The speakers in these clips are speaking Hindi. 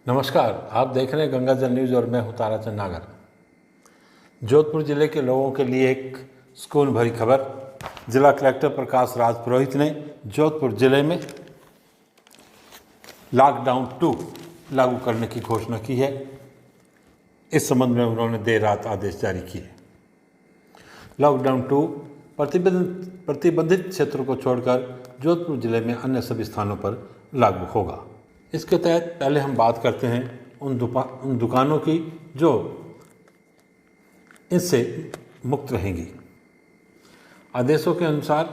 नमस्कार, आप देख रहे हैं गंगा जल न्यूज़ और मैं हूं ताराचंद नागर। जोधपुर जिले के लोगों के लिए एक सुकून भरी खबर। जिला कलेक्टर प्रकाश राज पुरोहित ने जोधपुर जिले में लॉकडाउन 2 लागू करने की घोषणा की है। इस संबंध में उन्होंने देर रात आदेश जारी किए। लॉकडाउन 2 प्रतिबंधित क्षेत्रों को छोड़कर जोधपुर जिले में अन्य सभी स्थानों पर लागू होगा। इसके तहत पहले हम बात करते हैं उन दुकानों की जो इससे मुक्त रहेंगी। आदेशों के अनुसार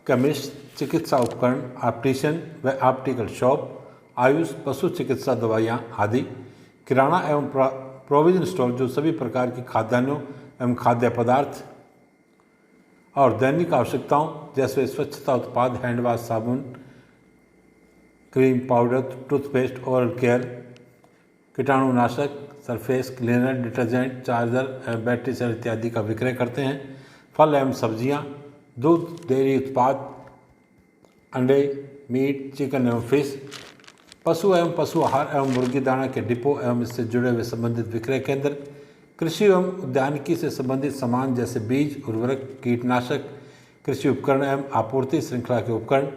केमिस्ट, चिकित्सा उपकरण, ऑप्टिशियन व ऑप्टिकल शॉप, आयुष, पशु चिकित्सा दवाइयाँ आदि, किराना एवं प्रोविजन स्टोर जो सभी प्रकार की खाद्यान्नों एवं खाद्य पदार्थ और दैनिक आवश्यकताओं जैसे स्वच्छता उत्पाद, हैंड वाश, साबुन, cream, powder, toothpaste, oral care, कीटाणुनाशक, सरफेस क्लीनर, डिटर्जेंट, चार्जर एवं बैटरी सेल इत्यादि का विक्रय करते हैं। फल एवं सब्जियां, दूध, डेयरी उत्पाद, अंडे, मीट, चिकन एवं फिश, पशु एवं पशु आहार एवं मुर्गी दाना के डिपो एवं इससे जुड़े हुए संबंधित विक्रय केंद्र, कृषि एवं उद्यानिकी से संबंधित सामान जैसे बीज, उर्वरक, कीटनाशक, कृषि उपकरण एवं आपूर्ति श्रृंखला के उपकरण,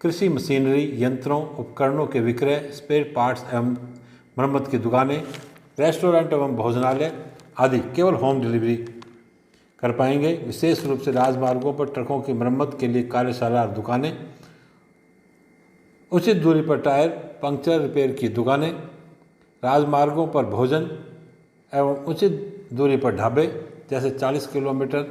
कृषि मशीनरी, यंत्रों, उपकरणों के विक्रय, स्पेयर पार्ट्स एवं मरम्मत की दुकानें, रेस्टोरेंट एवं भोजनालय आदि केवल होम डिलीवरी कर पाएंगे। विशेष रूप से राजमार्गों पर ट्रकों की मरम्मत के लिए कार्यशाला और दुकानें, उचित दूरी पर टायर पंक्चर रिपेयर की दुकानें, राजमार्गों पर भोजन एवं उचित दूरी पर ढाबे जैसे 40 किलोमीटर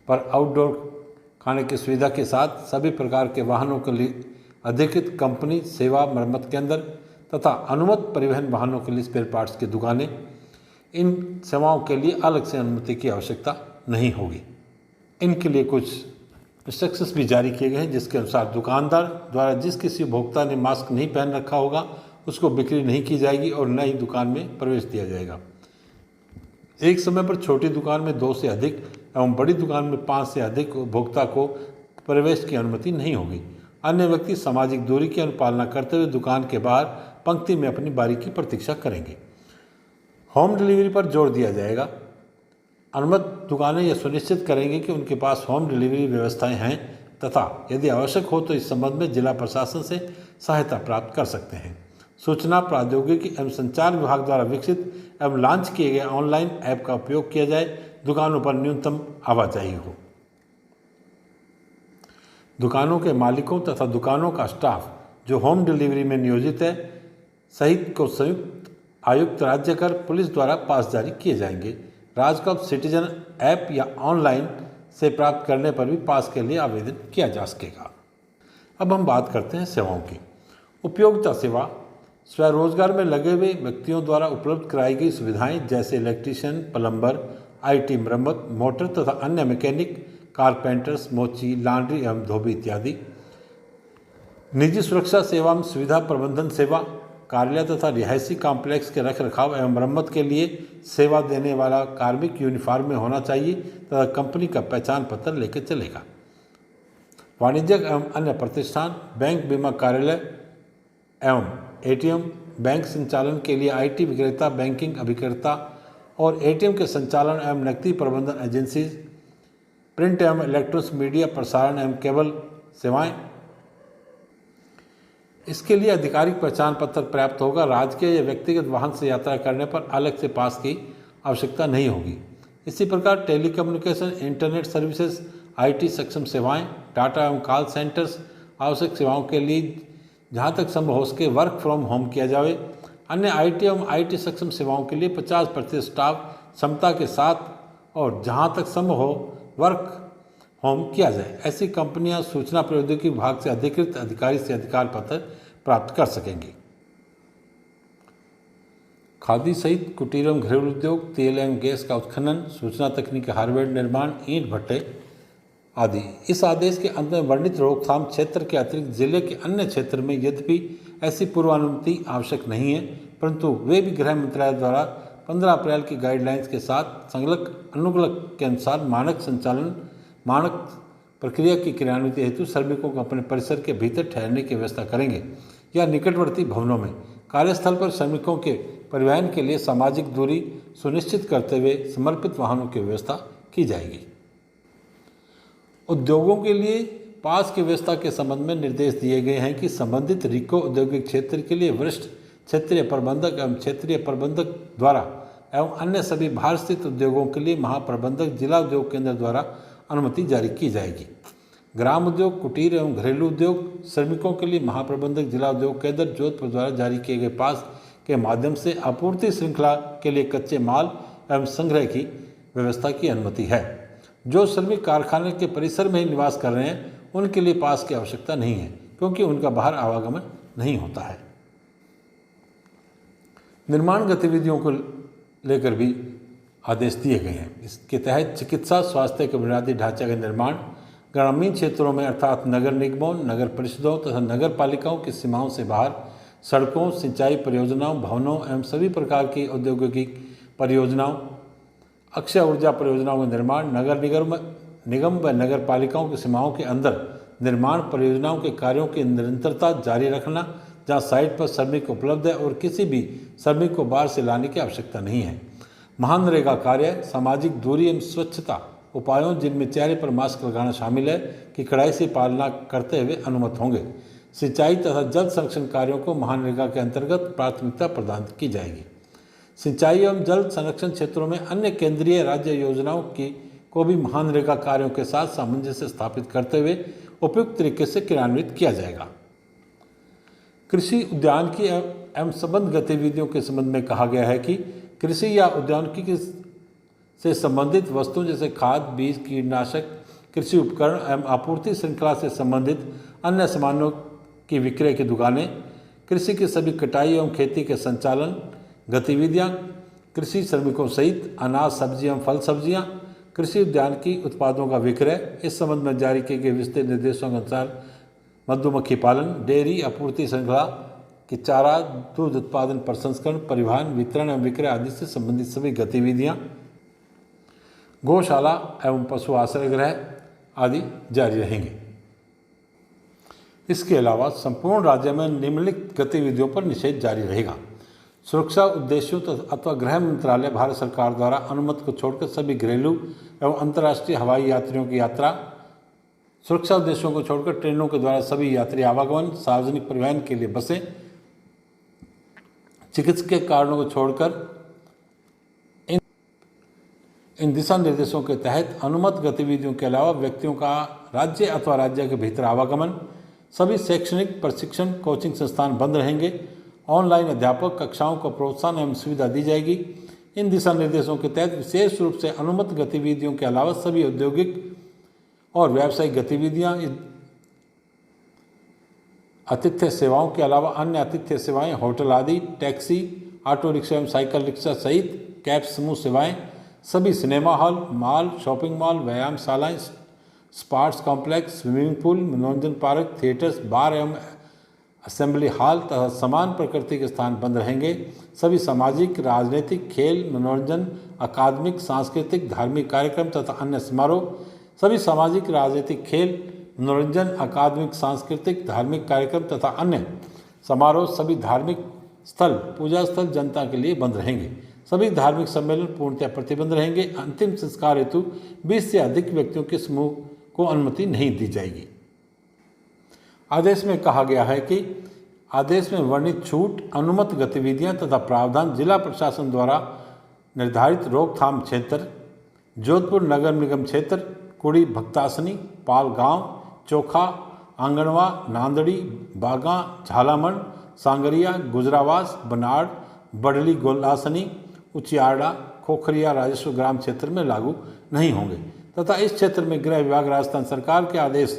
पर आउटडोर खाने की सुविधा के साथ सभी प्रकार के वाहनों के लिए अधिकृत कंपनी सेवा मरम्मत केंद्र तथा अनुमत परिवहन वाहनों के लिए स्पेयर पार्ट्स की दुकानें। इन सेवाओं के लिए अलग से अनुमति की आवश्यकता नहीं होगी। इनके लिए कुछ इंस्ट्रक्शंस भी जारी किए गए हैं जिसके अनुसार दुकानदार द्वारा जिस किसी उपभोक्ता ने मास्क नहीं पहन रखा होगा उसको बिक्री नहीं की जाएगी और न ही दुकान में प्रवेश दिया जाएगा। एक समय पर छोटी दुकान में 2 से अधिक एवं बड़ी दुकान में 5 से अधिक उपभोक्ता को प्रवेश की अनुमति नहीं होगी। अन्य व्यक्ति सामाजिक दूरी की अनुपालना करते हुए दुकान के बाहर पंक्ति में अपनी बारी की प्रतीक्षा करेंगे। होम डिलीवरी पर जोर दिया जाएगा। अनुमत दुकानें यह सुनिश्चित करेंगी कि उनके पास होम डिलीवरी व्यवस्थाएं हैं तथा यदि आवश्यक हो तो इस संबंध में जिला प्रशासन से सहायता प्राप्त कर सकते हैं। सूचना प्रौद्योगिकी एवं संचार विभाग द्वारा विकसित एवं लॉन्च किए गए ऑनलाइन ऐप का उपयोग किया जाए। दुकानों पर न्यूनतम आवाजाही हो। दुकानों के मालिकों तथा दुकानों का स्टाफ जो होम डिलीवरी में नियोजित है सहित को संयुक्त आयुक्त राज्य कर पुलिस द्वारा पास जारी किए जाएंगे। राजकप सिटीजन ऐप या ऑनलाइन से प्राप्त करने पर भी पास के लिए आवेदन किया जा सकेगा। अब हम बात करते हैं सेवाओं की। उपयोगिता सेवा स्वरोजगार में लगे हुए व्यक्तियों द्वारा उपलब्ध कराई गई सुविधाएं जैसे इलेक्ट्रीशियन, प्लम्बर, आईटी मरम्मत, मोटर तथा अन्य मैकेनिक, कारपेंटर्स, मोची, लॉन्ड्री एवं धोबी इत्यादि। निजी सुरक्षा सेवा में सुविधा प्रबंधन सेवा, कार्यालय तथा रिहायशी कॉम्प्लेक्स के रख रखाव एवं मरम्मत के लिए सेवा देने वाला कार्मिक यूनिफॉर्म में होना चाहिए तथा कंपनी का पहचान पत्र लेकर चलेगा। वाणिज्यिक एवं अन्य प्रतिष्ठान, बैंक, बीमा कार्यालय एवं एटीएम, बैंक संचालन के लिए आईटी विक्रेता, बैंकिंग अभिकर्ता और एटीएम के संचालन एवं नकदी प्रबंधन एजेंसी, प्रिंट एवं इलेक्ट्रॉनिक्स मीडिया प्रसारण एवं केबल सेवाएं। इसके लिए आधिकारिक पहचान पत्र पर्याप्त होगा। राजकीय या व्यक्तिगत वाहन से यात्रा करने पर अलग से पास की आवश्यकता नहीं होगी। इसी प्रकार टेलीकम्युनिकेशन, इंटरनेट सर्विसेज, आईटी सक्षम सेवाएं, डाटा एवं कॉल सेंटर्स, आवश्यक सेवाओं के लिए जहां तक संभव हो सके वर्क फ्रॉम होम किया जाए। अन्य आईटी एवं आईटी सक्षम सेवाओं के लिए 50% स्टाफ क्षमता के साथ और जहां तक संभव हो वर्क होम किया जाए। ऐसी कंपनियां सूचना प्रौद्योगिकी विभाग से अधिकृत अधिकारी से अधिकार पत्र प्राप्त कर सकेंगी। खादी सहित कुटीर एवं घरेलू उद्योग, तेल एवं गैस का उत्खनन, सूचना तकनीक, हार्डवेयर निर्माण, ईंट भट्टे आदि। इस आदेश के अंत में वर्णित रोकथाम क्षेत्र के अतिरिक्त जिले के अन्य क्षेत्र में यद्यपि ऐसी पूर्वानुमति आवश्यक नहीं है परंतु वे भी गृह मंत्रालय द्वारा 15 अप्रैल की गाइडलाइंस के साथ संलग्न अनुगलक के अनुसार मानक प्रक्रिया की क्रियान्वित हेतु श्रमिकों को अपने परिसर के भीतर ठहरने की व्यवस्था करेंगे या निकटवर्ती भवनों में कार्यस्थल पर श्रमिकों के परिवहन के लिए सामाजिक दूरी सुनिश्चित करते हुए समर्पित वाहनों की व्यवस्था की जाएगी। उद्योगों के लिए पास की व्यवस्था के संबंध में निर्देश दिए गए हैं कि संबंधित रिको औद्योगिक क्षेत्र के लिए वरिष्ठ क्षेत्रीय प्रबंधक एवं क्षेत्रीय प्रबंधक द्वारा एवं अन्य सभी बाहर स्थित उद्योगों के लिए महाप्रबंधक जिला उद्योग केंद्र द्वारा अनुमति जारी की जाएगी। ग्राम उद्योग, कुटीर एवं घरेलू उद्योग श्रमिकों के लिए महाप्रबंधक जिला उद्योग केंद्र जोधपुर द्वारा जारी किए गए पास के माध्यम से आपूर्ति श्रृंखला के लिए कच्चे माल एवं संग्रह की व्यवस्था की अनुमति है। जो श्रमिक कारखाने के परिसर में ही निवास कर रहे हैं उनके लिए पास की आवश्यकता नहीं है, क्योंकि उनका बाहर आवागमन नहीं होता है। निर्माण गतिविधियों को लेकर भी आदेश दिए गए हैं। इसके तहत चिकित्सा स्वास्थ्य के बुनियादी ढांचे का निर्माण ग्रामीण क्षेत्रों में अर्थात नगर निगमों, नगर परिषदों तथा नगर पालिकाओं की सीमाओं से बाहर सड़कों, सिंचाई परियोजनाओं, भवनों एवं सभी प्रकार की औद्योगिक परियोजनाओं, अक्षय ऊर्जा परियोजनाओं का निर्माण नगर निगम व नगर पालिकाओं की सीमाओं के अंदर निर्माण परियोजनाओं के कार्यों की निरंतरता जारी रखना, जहाँ साइट पर श्रमिक उपलब्ध है और किसी भी श्रमिक को बाहर से लाने की आवश्यकता नहीं है। महानरेगा कार्य सामाजिक दूरी एवं स्वच्छता उपायों, जिनमें चेहरे पर मास्क लगाना शामिल है, की कड़ाई से पालना करते हुए अनुमत होंगे। सिंचाई तथा जल संरक्षण कार्यों को महानरेगा के अंतर्गत प्राथमिकता प्रदान की जाएगी। सिंचाई एवं जल संरक्षण क्षेत्रों में अन्य केंद्रीय राज्य योजनाओं को भी महानरेगा कार्यों के साथ सामंजस्य स्थापित करते हुए उपयुक्त तरीके से क्रियान्वित किया जाएगा। कृषि, उद्यानिकी एवं संबद्ध गतिविधियों के संबंध में कहा गया है कि कृषि या उद्यानिकी से संबंधित वस्तुओं जैसे खाद, बीज, कीटनाशक, कृषि उपकरण एवं आपूर्ति श्रृंखला से संबंधित अन्य सामानों की विक्रय की दुकानें, कृषि की सभी कटाई एवं खेती के संचालन गतिविधियां, कृषि श्रमिकों सहित अनाज, सब्जी एवं फल सब्जियां, कृषि उद्यानिकी उत्पादों का विक्रय, इस संबंध में जारी किए गए विस्तृत निर्देशों के अनुसार मधुमक्खी पालन, डेयरी आपूर्ति श्रृंखला की चारा, दूध उत्पादन, प्रसंस्करण, परिवहन, वितरण एवं विक्रय आदि से संबंधित सभी गतिविधियां, गौशाला एवं पशु आश्रय गृह आदि जारी रहेंगे। इसके अलावा संपूर्ण राज्य में निम्नलिखित गतिविधियों पर निषेध जारी रहेगा। सुरक्षा उद्देश्यों अथवा गृह मंत्रालय भारत सरकार द्वारा अनुमति को छोड़कर सभी घरेलू एवं अंतर्राष्ट्रीय हवाई यात्रियों की यात्रा, सुरक्षा उद्देश्यों को छोड़कर ट्रेनों के द्वारा सभी यात्री आवागमन, सार्वजनिक परिवहन के लिए बसें, चिकित्सकीय कारणों को छोड़कर इन दिशा निर्देशों के तहत अनुमत गतिविधियों के अलावा व्यक्तियों का राज्य अथवा राज्य के भीतर आवागमन, सभी शैक्षणिक प्रशिक्षण कोचिंग संस्थान बंद रहेंगे। ऑनलाइन अध्यापक कक्षाओं को प्रोत्साहन एवं सुविधा दी जाएगी। इन दिशा निर्देशों के तहत विशेष रूप से अनुमत गतिविधियों के अलावा सभी औद्योगिक और व्यावसायिक गतिविधियां, आतिथ्य सेवाओं के अलावा अन्य आतिथ्य सेवाएं, होटल आदि, टैक्सी, ऑटो रिक्शा एवं साइकिल रिक्शा सहित कैब समूह सेवाएं, सभी cinema hall, mall, shopping mall, व्यायामशालाएं, स्पोर्ट्स कॉम्प्लेक्स, स्विमिंग पूल, मनोरंजन पार्क, थिएटर्स, बार एवं असेंबली हॉल तथा समान प्रकृति के स्थान बंद रहेंगे। सभी सामाजिक, राजनीतिक, खेल, मनोरंजन, अकादमिक, सांस्कृतिक, धार्मिक कार्यक्रम तथा अन्य समारोह, सभी सामाजिक, राजनीतिक, खेल, मनोरंजन, अकादमिक, सांस्कृतिक, धार्मिक कार्यक्रम तथा अन्य समारोह, सभी धार्मिक स्थल, पूजा स्थल जनता के लिए बंद रहेंगे। सभी धार्मिक सम्मेलन पूर्णतः प्रतिबंध रहेंगे। अंतिम संस्कार हेतु 20 से अधिक व्यक्तियों के समूह को अनुमति नहीं दी जाएगी। आदेश में कहा गया है कि आदेश में वर्णित छूट, अनुमत गतिविधियां तथा प्रावधान जिला प्रशासन द्वारा निर्धारित रोकथाम क्षेत्र, जोधपुर नगर निगम क्षेत्र, कुड़ी, भक्तासनी, पालगांव, चोखा, आंगनवा, नांदड़ी, बागा, झालामण, सांगरिया, गुजरावास, बनाड़, बडली, गोलासनी, उचियाड़ा, खोखरिया राजस्व ग्राम क्षेत्र में लागू नहीं होंगे तथा इस क्षेत्र में गृह विभाग राजस्थान सरकार के आदेश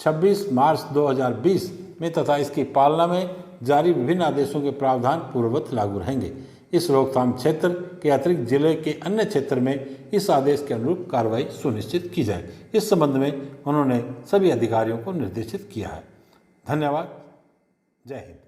26 मार्च 2020 में तथा इसकी पालना में जारी विभिन्न आदेशों के प्रावधान पूर्ववत लागू रहेंगे। इस रोकथाम क्षेत्र के अतिरिक्त जिले के अन्य क्षेत्र में इस आदेश के अनुरूप कार्रवाई सुनिश्चित की जाए। इस संबंध में उन्होंने सभी अधिकारियों को निर्देशित किया है। धन्यवाद। जय हिंद।